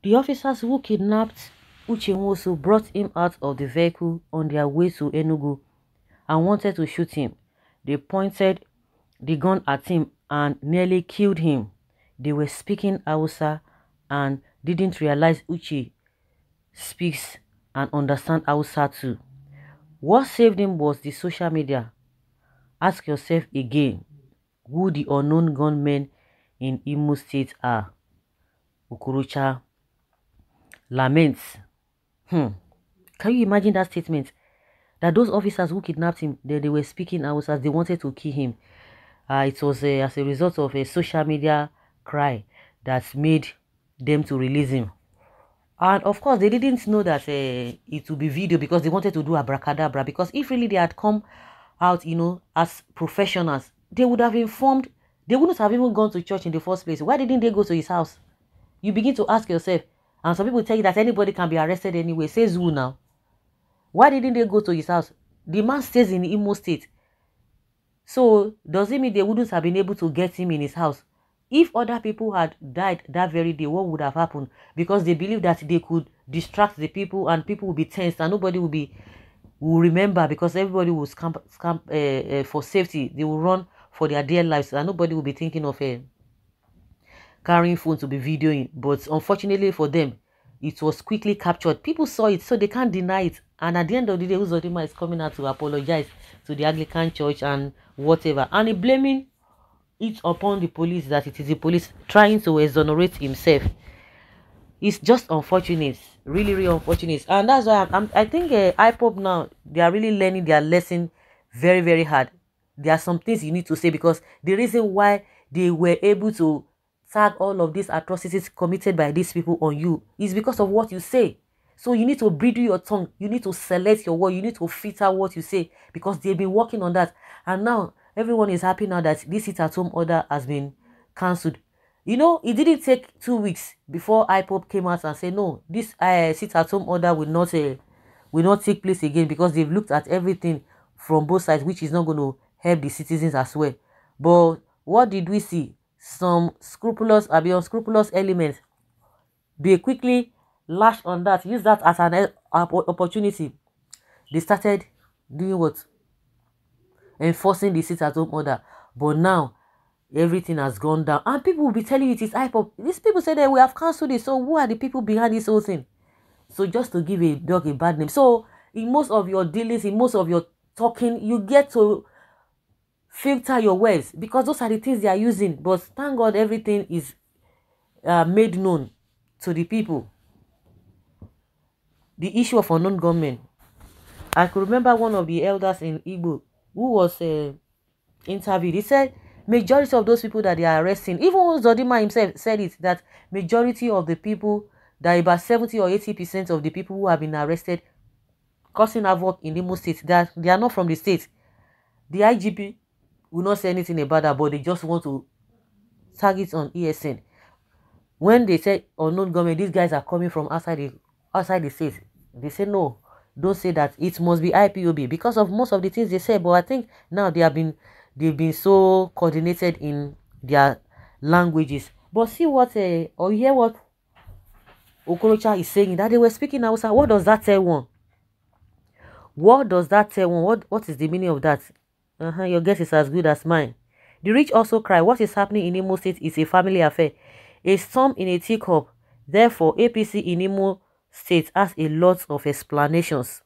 The officers who kidnapped Uche NWOSU brought him out of the vehicle on their way to Enugu and wanted to shoot him. They pointed the gun at him and nearly killed him. They were speaking Hausa and didn't realize Uche speaks and understands Hausa too. What saved him was the social media. Ask yourself again who the unknown gunmen in Imo State are. Okorocha laments. Can you imagine that statement? That those officers who kidnapped him, they were speaking Hausa, they wanted to kill him. It was as a result of a social media cry that made them to release him. And of course, they didn't know that it would be video because they wanted to do abracadabra. Because if really they had come out, as professionals, they would have informed. They wouldn't have even gone to church in the first place. Why didn't they go to his house? You begin to ask yourself. And some people tell you that anybody can be arrested anyway. Says who now? Why didn't they go to his house? The man stays in Imo State. So, does it mean they wouldn't have been able to get him in his house? If other people had died that very day, what would have happened? Because they believe that they could distract the people and people will be tense and nobody will remember because everybody will scamp for safety. They will run for their dear lives and nobody will be thinking of carrying phone to be videoing. But unfortunately for them, it was quickly captured. People saw it, so they can't deny it. And at the end of the day, Uzodinma is coming out to apologize to the Anglican Church and whatever. And he blaming it upon the police, that it is the police trying to exonerate himself. It's just unfortunate. Really, really unfortunate. And that's why I think IPOB now, they are really learning their lesson very, very hard. There are some things you need to say because the reason why they were able to tag all of these atrocities committed by these people on you is because of what you say. So you need to bridle your tongue. You need to select your word. You need to filter what you say because they've been working on that. And now everyone is happy now that this sit-at-home order has been cancelled. It didn't take 2 weeks before IPOB came out and said, no, this sit-at-home order will not take place again because they've looked at everything from both sides, which is not going to help the citizens as well. But what did we see? Some unscrupulous elements, they quickly lashed on that, use that as an opportunity. They started doing what? Enforcing the sit-at-home order. But now, everything has gone down. And people will be telling you it is IPOB. These people say that we have cancelled it. So who are the people behind this whole thing? So just to give a dog a bad name. So in most of your dealings, in most of your talking, you get to filter your words because those are the things they are using. But thank God everything is made known to the people. The issue of unknown gunmen. I could remember one of the elders in Igbo who was interviewed. He said majority of those people that they are arresting, even Uzodinma himself said it, that majority of the people, that about 70 or 80% of the people who have been arrested causing havoc in the Imo State, that they are not from the state. The IGP will not say anything about that, but they just want to tag it on ESN. When they say unknown government, these guys are coming from outside the state. They say no, don't say that. It must be IPOB because of most of the things they say. But I think now they've been so coordinated in their languages. But see what or hear what Okorocha is saying, that they were speaking Hausa. What does that tell one? What does that tell one? What is the meaning of that? Your guess is as good as mine. The rich also cry. What is happening in Imo State is a family affair. A storm in a teacup. Therefore, APC in Imo State has a lot of explanations.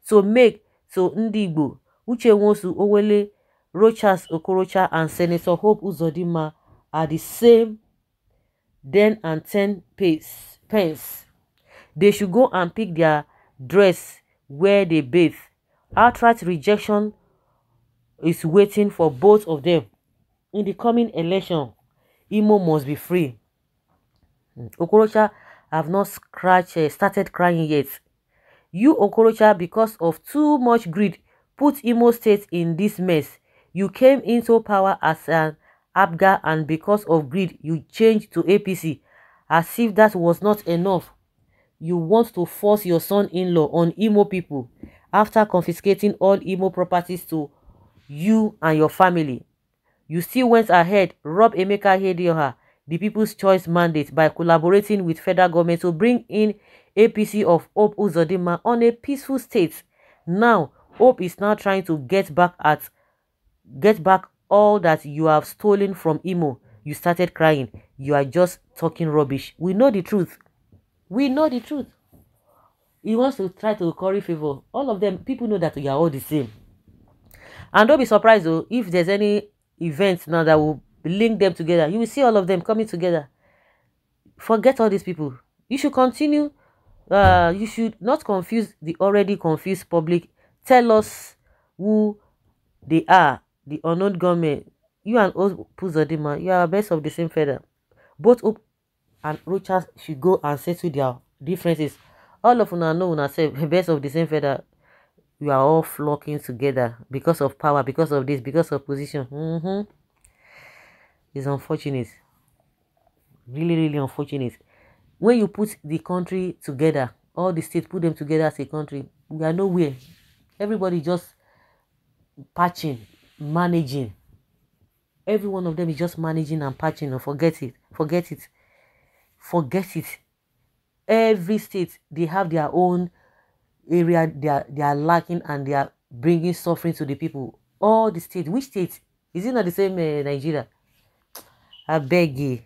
So Ndigbo, Uche NWOSU, Owele, Rochas, Okorocha, and Senator Hope Uzodinma are the same 10 and 10 pence. They should go and pick their dress where they bathe. Outright rejection is waiting for both of them. In the coming election, Imo must be free. Okorocha have not started crying yet. You, Okorocha, because of too much greed, put Imo State in this mess. You came into power as an ABGA and because of greed, you changed to APC. As if that was not enough, you want to force your son-in-law on Imo people after confiscating all Imo properties to you and your family. You still went ahead, robbed Emeka Hedioha, the People's Choice mandate by collaborating with federal government to bring in APC of Hope Uzodinma on a peaceful state. Now, Hope is now trying to get back all that you have stolen from Imo. You started crying. You are just talking rubbish. We know the truth. We know the truth. He wants to try to curry favor. All of them, people know that we are all the same. And don't be surprised though, if there's any event now that will link them together, you will see all of them coming together. Forget all these people. You should continue. You should not confuse the already confused public. Tell us who they are. The unknown government. You and Uzodinma, you are best of the same feather. Both Hope and Rochas should go and settle their differences. All of una know una say best of the same feather. You are all flocking together because of power, because of this, because of position. It's unfortunate. Really, really unfortunate. When you put the country together, all the states put them together as a country, we are nowhere. Everybody just patching, managing. Every one of them is just managing and patching. And forget it. Forget it. Forget it. Every state, they have their own area they are lacking and they are bringing suffering to the people. All the states. Which state? Is it not the same Nigeria? I beg you.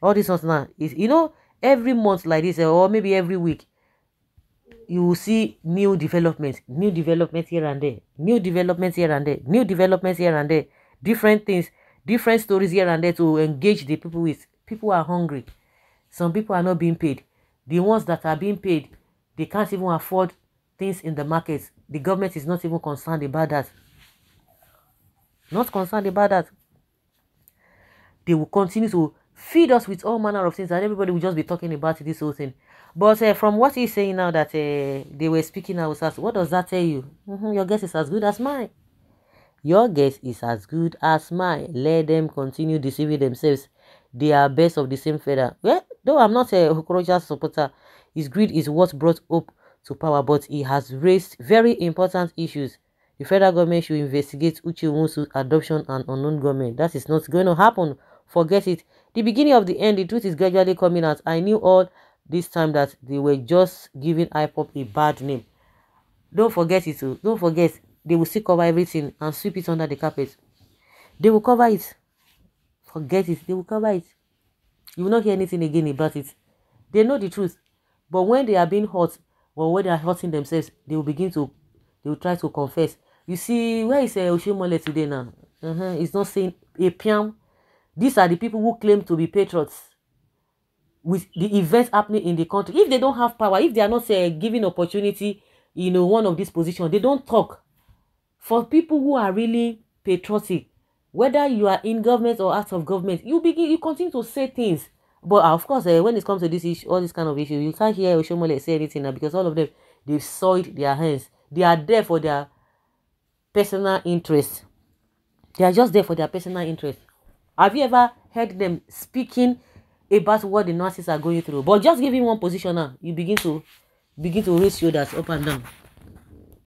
All this ones now is, you know, every month like this or maybe every week, you will see new developments here and there, new developments here and there, new developments here and there, different things, different stories here and there to engage the people with. People are hungry. Some people are not being paid. The ones that are being paid, they can't even afford things in the markets. The government is not even concerned about that. Not concerned about that. They will continue to feed us with all manner of things and everybody will just be talking about this whole thing. But from what he's saying now that they were speaking HAUSA, what does that tell you? Your guess is as good as mine. Your guess is as good as mine. Let them continue deceiving themselves. They are best of the same feather. Well, though I'm not a OKOROCHA'S supporter, his greed is what brought Hope to power, but he has raised very important issues. The federal government should investigate NWOSU adoption and unknown government. That is not going to happen. Forget it. The beginning of the end, the truth is gradually coming out. I knew all this time that they were just giving IPOP a bad name. Don't forget it too. Don't forget, they will still cover everything and sweep it under the carpet. They will cover it. Forget it. They will cover it. You will not hear anything again about it. They know the truth. But when they are being hurt, or when they are hurting themselves, they will try to confess. You see, where is Oshimole today now? It's not saying a piam. These are the people who claim to be patriots with the events happening in the country. If they don't have power, if they are not given opportunity, one of these positions, they don't talk. For people who are really patriotic, whether you are in government or out of government, you continue to say things. But of course, when it comes to this issue, all this kind of issue, you can't hear Oshomole say anything now because all of them, they've soiled their hands. They are there for their personal interest. They are just there for their personal interest. Have you ever heard them speaking about what the nurses are going through? But just give him one position now, you begin to raise shoulders up and down.